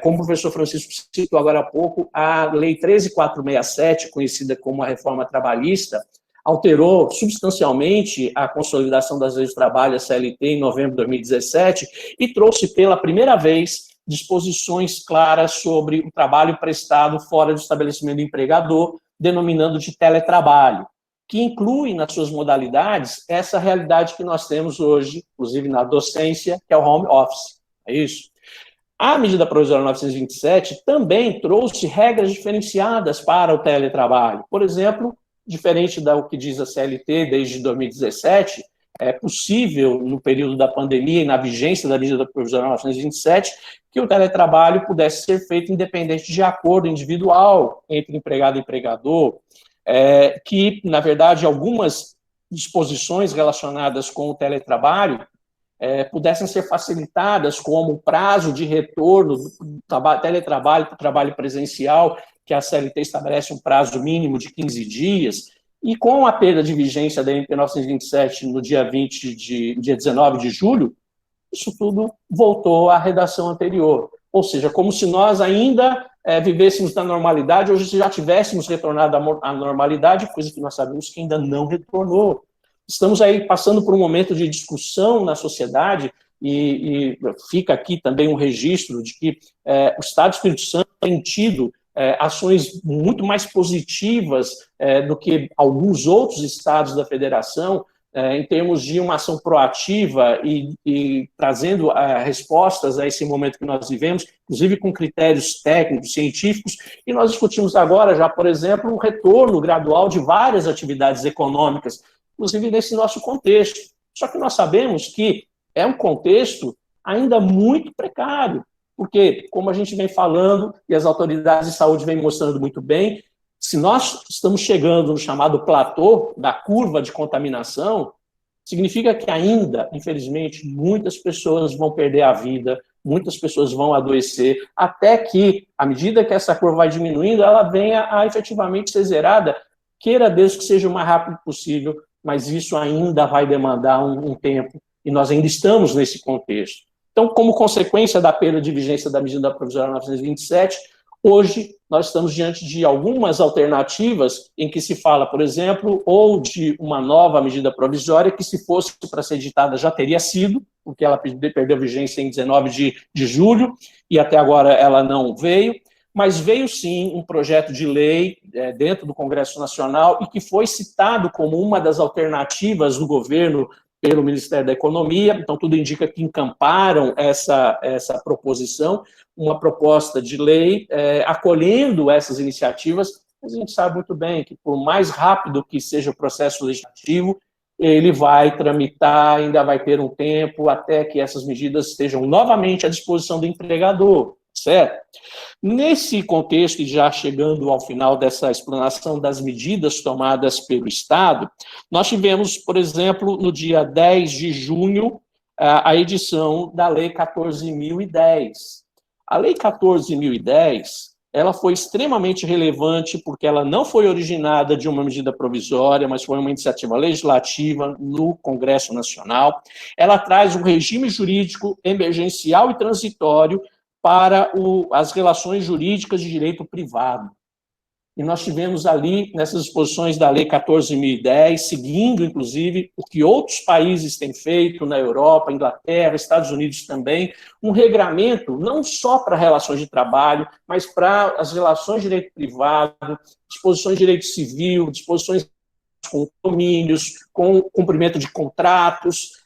como o professor Francisco citou agora há pouco, a Lei 13.467, conhecida como a Reforma Trabalhista, alterou substancialmente a consolidação das leis do trabalho, a CLT, em novembro de 2017, e trouxe pela primeira vez disposições claras sobre o trabalho prestado fora do estabelecimento do empregador, denominando de teletrabalho, que inclui nas suas modalidades essa realidade que nós temos hoje, inclusive na docência, que é o home office. É isso. A medida provisória 927 também trouxe regras diferenciadas para o teletrabalho. Por exemplo, diferente do que diz a CLT desde 2017, é possível, no período da pandemia e na vigência da medida provisória 927, que o teletrabalho pudesse ser feito independente de acordo individual entre empregado e empregador, que, na verdade, algumas disposições relacionadas com o teletrabalho pudessem ser facilitadas, como o prazo de retorno do teletrabalho para o trabalho presencial, que a CLT estabelece um prazo mínimo de 15 dias, e com a perda de vigência da MP 927 no dia 19 de julho, isso tudo voltou à redação anterior. Ou seja, como se nós ainda vivêssemos na normalidade, hoje já tivéssemos retornado à normalidade, coisa que nós sabemos que ainda não retornou. Estamos aí passando por um momento de discussão na sociedade, e fica aqui também um registro de que o Estado do Espírito Santo tem tido ações muito mais positivas do que alguns outros estados da federação em termos de uma ação proativa e trazendo respostas a esse momento que nós vivemos, inclusive com critérios técnicos, científicos, e nós discutimos agora já, por exemplo, um retorno gradual de várias atividades econômicas, inclusive nesse nosso contexto. Só que nós sabemos que é um contexto ainda muito precário, porque, como a gente vem falando, e as autoridades de saúde vêm mostrando muito bem, se nós estamos chegando no chamado platô da curva de contaminação, significa que ainda, infelizmente, muitas pessoas vão perder a vida, muitas pessoas vão adoecer, até que, à medida que essa curva vai diminuindo, ela venha a efetivamente ser zerada. Queira Deus que seja o mais rápido possível, mas isso ainda vai demandar um tempo, e nós ainda estamos nesse contexto. Então, como consequência da perda de vigência da medida provisória 927, hoje nós estamos diante de algumas alternativas em que se fala, por exemplo, ou de uma nova medida provisória que, se fosse para ser editada, já teria sido, porque ela perdeu vigência em 19 de julho, e até agora ela não veio, mas veio sim um projeto de lei dentro do Congresso Nacional e que foi citado como uma das alternativas do governo pelo Ministério da Economia. Então, tudo indica que encamparam essa proposição, uma proposta de lei acolhendo essas iniciativas, mas a gente sabe muito bem que, por mais rápido que seja o processo legislativo, ele vai tramitar, ainda vai ter um tempo até que essas medidas estejam novamente à disposição do empregador, certo? Nesse contexto, e já chegando ao final dessa explanação das medidas tomadas pelo Estado, nós tivemos, por exemplo, no dia 10 de junho, a edição da Lei 14.010. A Lei 14.010, ela foi extremamente relevante porque ela não foi originada de uma medida provisória, mas foi uma iniciativa legislativa no Congresso Nacional. Ela traz um regime jurídico emergencial e transitório para as relações jurídicas de direito privado. E nós tivemos ali, nessas disposições da Lei 14.010, seguindo, inclusive, o que outros países têm feito na Europa, Inglaterra, Estados Unidos também, um regramento não só para relações de trabalho, mas para as relações de direito privado, disposições de direito civil, disposições com condomínios, com cumprimento de contratos,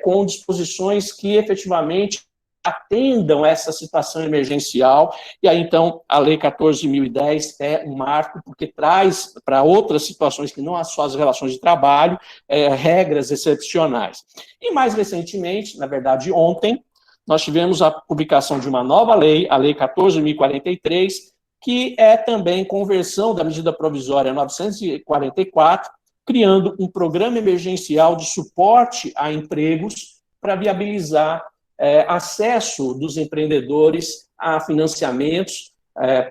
com disposições que efetivamente atendam essa situação emergencial, e aí, então, a Lei 14.010 é um marco, porque traz para outras situações que não só as relações de trabalho, regras excepcionais. E, mais recentemente, na verdade, ontem, nós tivemos a publicação de uma nova lei, a Lei 14.043, que é também conversão da medida provisória 944, criando um programa emergencial de suporte a empregos para viabilizar acesso dos empreendedores a financiamentos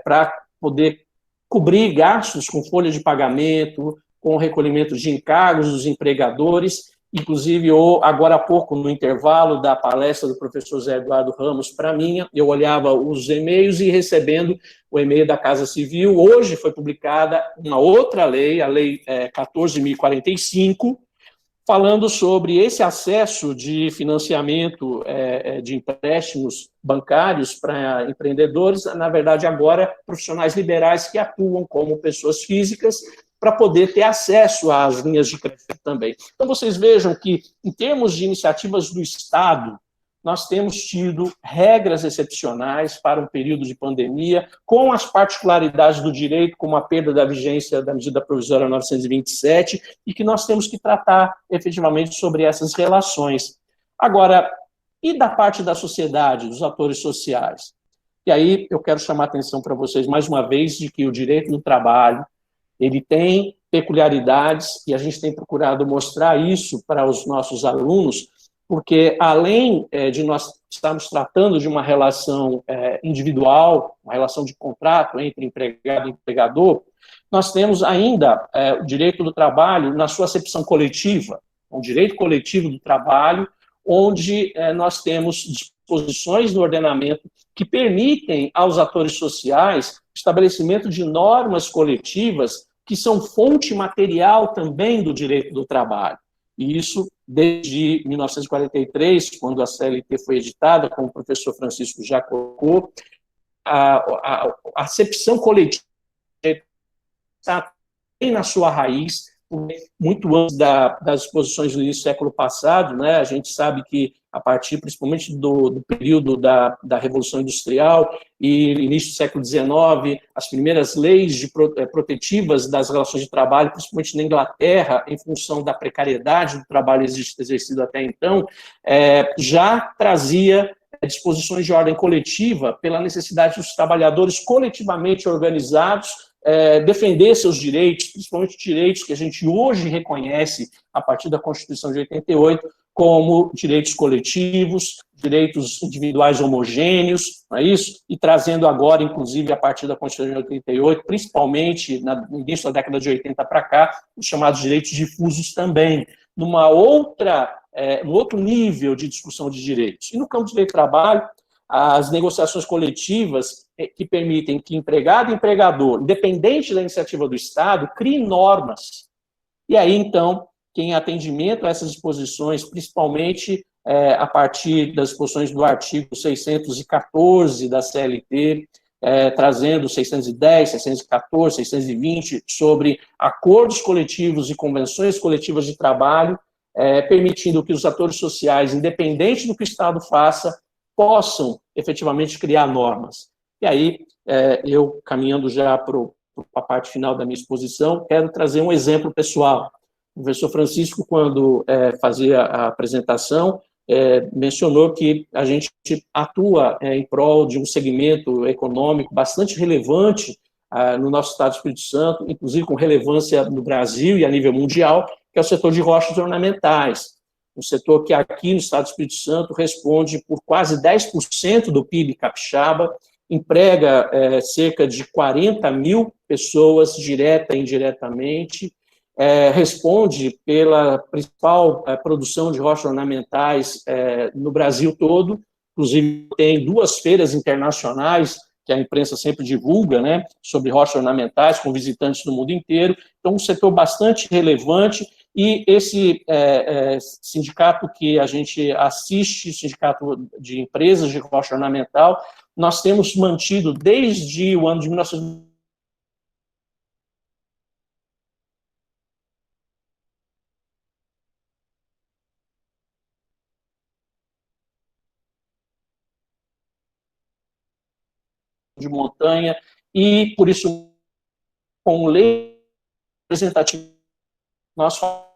para poder cobrir gastos com folha de pagamento, com recolhimento de encargos dos empregadores. Inclusive, agora há pouco, no intervalo da palestra do professor Zé Eduardo Ramos para mim, eu olhava os e-mails e recebendo o e-mail da Casa Civil. Hoje foi publicada uma outra lei, a Lei 14.045, falando sobre esse acesso de financiamento de empréstimos bancários para empreendedores, na verdade, agora, profissionais liberais que atuam como pessoas físicas, para poder ter acesso às linhas de crédito também. Então, vocês vejam que, em termos de iniciativas do Estado, nós temos tido regras excepcionais para um período de pandemia, com as particularidades do direito, como a perda da vigência da medida provisória 927, e que nós temos que tratar efetivamente sobre essas relações. Agora, e da parte da sociedade, dos atores sociais? E aí eu quero chamar a atenção para vocês, mais uma vez, de que o direito do trabalho, ele tem peculiaridades, e a gente tem procurado mostrar isso para os nossos alunos, porque, além de nós estarmos tratando de uma relação individual, uma relação de contrato entre empregado e empregador, nós temos ainda o direito do trabalho na sua acepção coletiva, um direito coletivo do trabalho, onde nós temos disposições no ordenamento que permitem aos atores sociais o estabelecimento de normas coletivas que são fonte material também do direito do trabalho. E isso, desde 1943, quando a CLT foi editada, como o professor Francisco já colocou, a acepção coletiva está bem na sua raiz muito antes das disposições do início do século passado, né? A gente sabe que, a partir principalmente do período da Revolução Industrial e início do século XIX, as primeiras leis protetivas das relações de trabalho, principalmente na Inglaterra, em função da precariedade do trabalho exercido até então, já trazia disposições de ordem coletiva pela necessidade dos trabalhadores coletivamente organizados defender seus direitos, principalmente direitos que a gente hoje reconhece, a partir da Constituição de 88, como direitos coletivos, direitos individuais homogêneos, não é isso? E trazendo agora, inclusive, a partir da Constituição de 88, principalmente no início da década de 80 para cá, os chamados direitos difusos também, num outro nível de discussão de direitos. E no campo do direito do trabalho, as negociações coletivas que permitem que empregado e empregador, independente da iniciativa do Estado, criem normas. E aí, então, que em atendimento a essas disposições, principalmente a partir das disposições do artigo 614 da CLT, trazendo 610, 614, 620, sobre acordos coletivos e convenções coletivas de trabalho, permitindo que os atores sociais, independente do que o Estado faça, possam efetivamente criar normas. E aí, eu, caminhando já para a parte final da minha exposição, quero trazer um exemplo pessoal. O professor Francisco, quando fazia a apresentação, mencionou que a gente atua em prol de um segmento econômico bastante relevante no nosso estado do Espírito Santo, inclusive com relevância no Brasil e a nível mundial, que é o setor de rochas ornamentais. Um setor que aqui no estado do Espírito Santo responde por quase 10% do PIB capixaba, emprega cerca de 40 mil pessoas, direta e indiretamente, responde pela principal produção de rochas ornamentais no Brasil todo, inclusive tem 2 feiras internacionais que a imprensa sempre divulga, né, sobre rochas ornamentais, com visitantes do mundo inteiro. Então, um setor bastante relevante. E esse sindicato que a gente assiste, Sindicato de Empresas de Rocha Ornamental, nós temos mantido desde o ano de 1990, de montanha, e por isso, com lei representativa, nós fazemos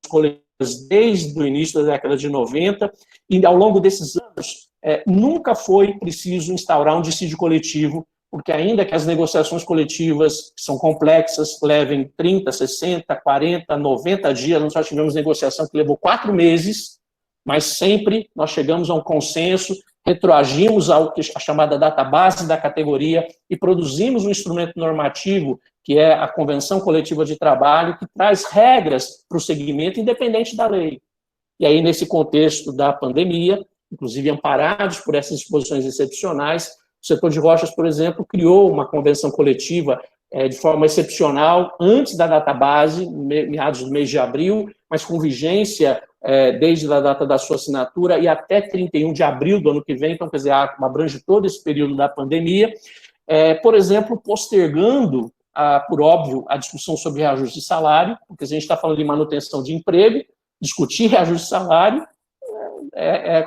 coletivas desde o início da década de 90, e ao longo desses anos, nunca foi preciso instaurar um dissídio coletivo, porque ainda que as negociações coletivas, que são complexas, levem 30, 60, 40, 90 dias, nós já tivemos negociação que levou 4 meses, mas sempre nós chegamos a um consenso, retroagimos a chamada database da categoria e produzimos um instrumento normativo, que é a Convenção Coletiva de Trabalho, que traz regras para o segmento, independente da lei. E aí, nesse contexto da pandemia, inclusive amparados por essas disposições excepcionais, o setor de rochas, por exemplo, criou uma convenção coletiva de forma excepcional, antes da database, meados do mês de abril, mas com vigência desde a data da sua assinatura e até 31 de abril do ano que vem, então, quer dizer, abrange todo esse período da pandemia, por exemplo, postergando, por óbvio, a discussão sobre reajuste de salário, porque a gente está falando de manutenção de emprego, discutir reajuste de salário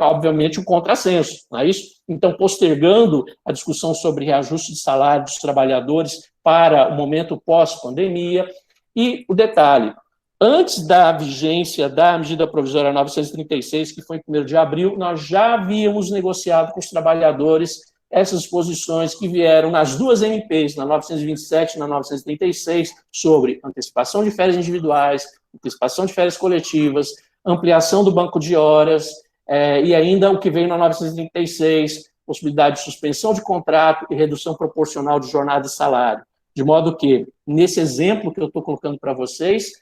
obviamente, um contrassenso, não é isso? Então, postergando a discussão sobre reajuste de salário dos trabalhadores para o momento pós-pandemia, e o detalhe, antes da vigência da medida provisória 936, que foi em 1º de abril, nós já havíamos negociado com os trabalhadores essas disposições que vieram nas 2 MPs, na 927 e na 936, sobre antecipação de férias individuais, antecipação de férias coletivas, ampliação do banco de horas, e ainda o que veio na 936, possibilidade de suspensão de contrato e redução proporcional de jornada e salário. De modo que, nesse exemplo que eu estou colocando para vocês,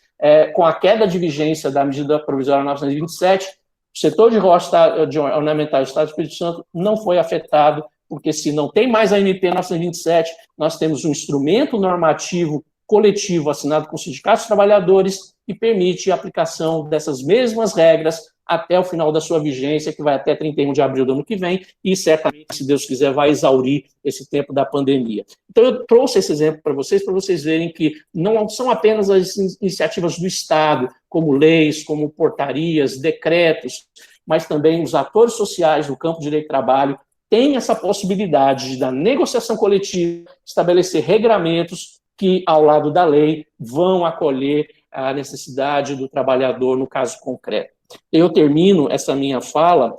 com a queda de vigência da medida provisória 927, o setor de rochas ornamentais do Estado do Espírito Santo não foi afetado, porque se não tem mais a MP 927, nós temos um instrumento normativo coletivo assinado com os sindicatos trabalhadores que permite a aplicação dessas mesmas regras até o final da sua vigência, que vai até 31 de abril do ano que vem, e certamente, se Deus quiser, vai exaurir esse tempo da pandemia. Então, eu trouxe esse exemplo para vocês verem que não são apenas as iniciativas do Estado, como leis, como portarias, decretos, mas também os atores sociais do campo de direito do trabalho têm essa possibilidade de, da negociação coletiva, estabelecer regramentos que, ao lado da lei, vão acolher a necessidade do trabalhador no caso concreto. Eu termino essa minha fala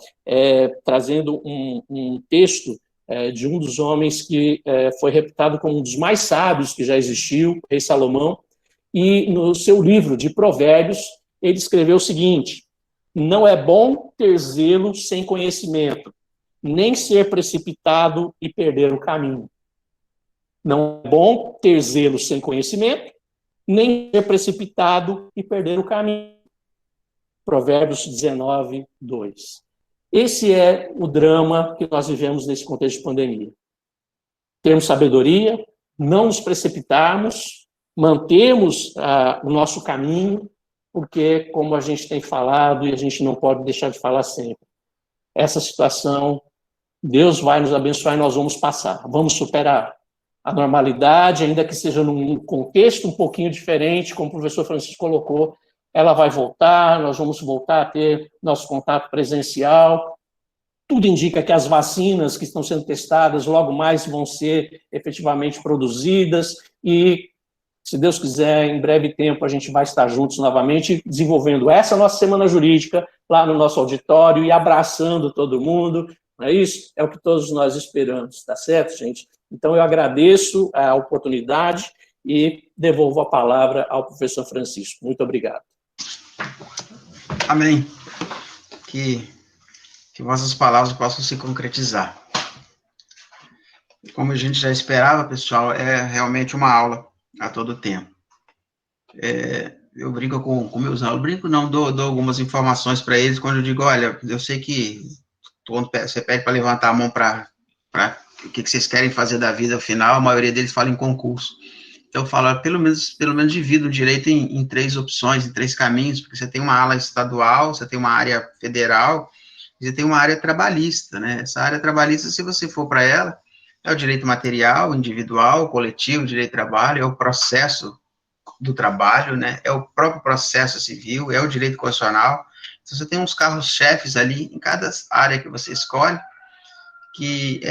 trazendo um texto de um dos homens que foi reputado como um dos mais sábios que já existiu, o rei Salomão, e no seu livro de Provérbios, ele escreveu o seguinte: não é bom ter zelo sem conhecimento, nem ser precipitado e perder o caminho. Não é bom ter zelo sem conhecimento, nem ser precipitado e perder o caminho. Provérbios 19, 2. Esse é o drama que nós vivemos nesse contexto de pandemia. Termos sabedoria, não nos precipitarmos, mantermos o nosso caminho, porque, como a gente tem falado, e a gente não pode deixar de falar sempre, essa situação, Deus vai nos abençoar e nós vamos passar, vamos superar. A normalidade, ainda que seja num contexto um pouquinho diferente, como o professor Francisco colocou, ela vai voltar, nós vamos voltar a ter nosso contato presencial. Tudo indica que as vacinas que estão sendo testadas logo mais vão ser efetivamente produzidas e, se Deus quiser, em breve tempo a gente vai estar juntos novamente, desenvolvendo essa nossa semana jurídica lá no nosso auditório e abraçando todo mundo. Não é isso? É o que todos nós esperamos, tá certo, gente? Então, eu agradeço a oportunidade e devolvo a palavra ao professor Francisco. Muito obrigado. Amém. Que vossas palavras possam se concretizar. Como a gente já esperava, pessoal, é realmente uma aula a todo tempo. Eu brinco com meus alunos, brinco não, dou algumas informações para eles, quando eu digo, olha, eu sei que quando você pede para levantar a mão para o que vocês querem fazer da vida ao final, a maioria deles fala em concurso. Então, eu falo, pelo menos divida o direito em 3 opções, em 3 caminhos, porque você tem uma ala estadual, você tem uma área federal, e você tem uma área trabalhista, né? Essa área trabalhista, se você for para ela, é o direito material, individual, coletivo, direito do trabalho, é o processo do trabalho, né? É o próprio processo civil, é o direito constitucional. Então, você tem uns carros-chefes ali em cada área que você escolhe, que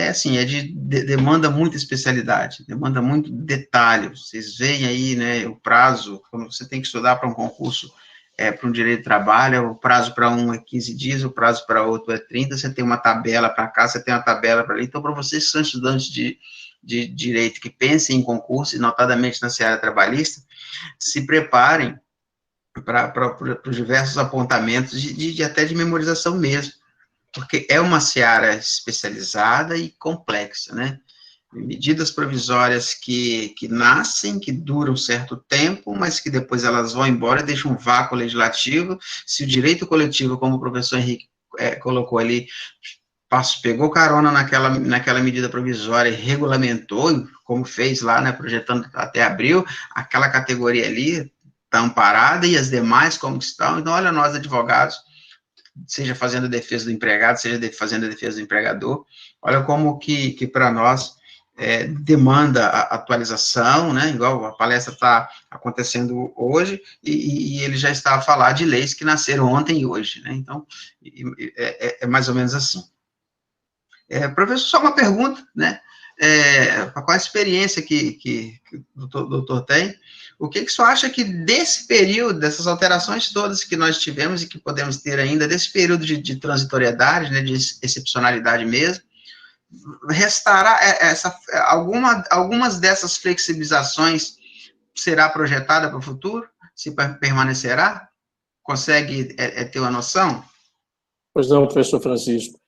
demanda muita especialidade, demanda muito detalhe. Vocês veem aí, né, o prazo, quando você tem que estudar para um concurso, para um direito de trabalho, o prazo para um é 15 dias, o prazo para outro é 30, você tem uma tabela para cá, você tem uma tabela para ali. Então, para vocês que são estudantes de direito que pensem em concurso, e notadamente na seara trabalhista, se preparem para os diversos apontamentos até de memorização mesmo, porque é uma seara especializada e complexa, né? Medidas provisórias que nascem, que duram certo tempo, mas que depois elas vão embora e deixam um vácuo legislativo. Se o direito coletivo, como o professor Henrique colocou ali, pegou carona naquela medida provisória e regulamentou, como fez lá, né, projetando até abril, aquela categoria ali está amparada e as demais como estão. Então, olha, nós advogados, seja fazendo a defesa do empregado, seja fazendo a defesa do empregador, olha como que para nós demanda a atualização, né, igual a palestra está acontecendo hoje, e ele já está a falar de leis que nasceram ontem e hoje, né, então, é mais ou menos assim. Professor, só uma pergunta, né, qual a experiência que o doutor tem? O que o senhor acha que desse período, dessas alterações todas que nós tivemos e que podemos ter ainda, desse período de transitoriedade, né, de excepcionalidade mesmo, restará algumas dessas flexibilizações será projetada para o futuro? Se permanecerá? Consegue ter uma noção? Pois não, professor Francisco.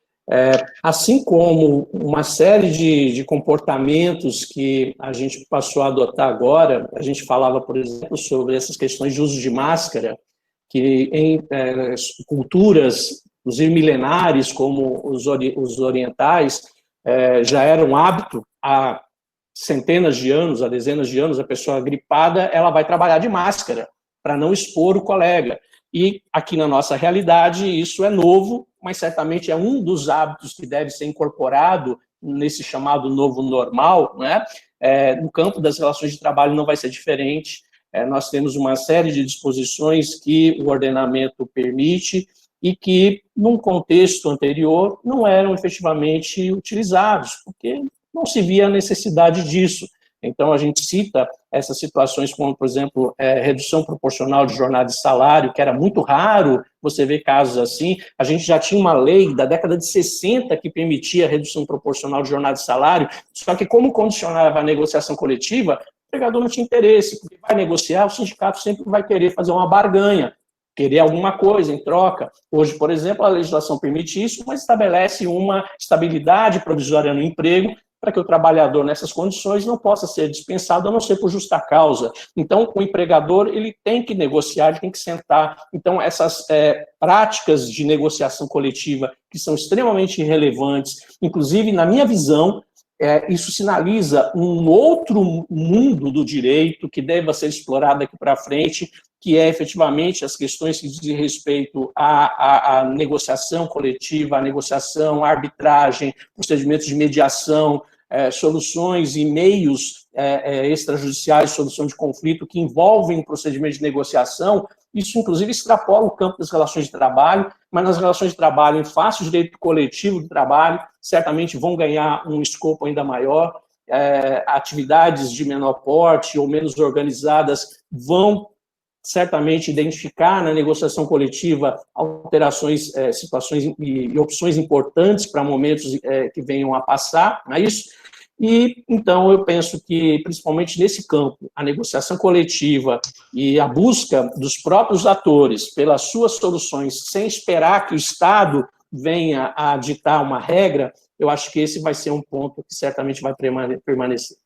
Assim como uma série de comportamentos que a gente passou a adotar agora, a gente falava, por exemplo, sobre essas questões de uso de máscara, que em culturas, inclusive milenares, como os orientais, já era um hábito há centenas de anos, há dezenas de anos, a pessoa gripada, ela vai trabalhar de máscara, para não expor o colega. E aqui na nossa realidade isso é novo, mas certamente é um dos hábitos que deve ser incorporado nesse chamado novo normal, né? No campo das relações de trabalho não vai ser diferente. Nós temos uma série de disposições que o ordenamento permite e que, num contexto anterior, não eram efetivamente utilizados, porque não se via a necessidade disso. Então, a gente cita essas situações como, por exemplo, redução proporcional de jornada de salário, que era muito raro você ver casos assim. A gente já tinha uma lei da década de 60 que permitia a redução proporcional de jornada de salário, só que como condicionava a negociação coletiva, o empregador não tinha interesse, porque vai negociar, o sindicato sempre vai querer fazer uma barganha, querer alguma coisa em troca. Hoje, por exemplo, a legislação permite isso, mas estabelece uma estabilidade provisória no emprego para que o trabalhador, nessas condições, não possa ser dispensado, a não ser por justa causa. Então, o empregador ele tem que negociar, ele tem que sentar. Então, essas práticas de negociação coletiva, que são extremamente relevantes, inclusive, na minha visão, isso sinaliza um outro mundo do direito que deva ser explorado daqui para frente, que é efetivamente as questões que dizem respeito à negociação coletiva, à negociação, à arbitragem, procedimentos de mediação, soluções e meios extrajudiciais, solução de conflito que envolvem o procedimento de negociação. Isso, inclusive, extrapola o campo das relações de trabalho, mas nas relações de trabalho, em face do direito coletivo de trabalho, certamente vão ganhar um escopo ainda maior. Atividades de menor porte ou menos organizadas vão certamente identificar na negociação coletiva alterações, situações e opções importantes para momentos que venham a passar, não é isso? E, então, eu penso que, principalmente nesse campo, a negociação coletiva e a busca dos próprios atores pelas suas soluções, sem esperar que o Estado venha a ditar uma regra, eu acho que esse vai ser um ponto que certamente vai permanecer.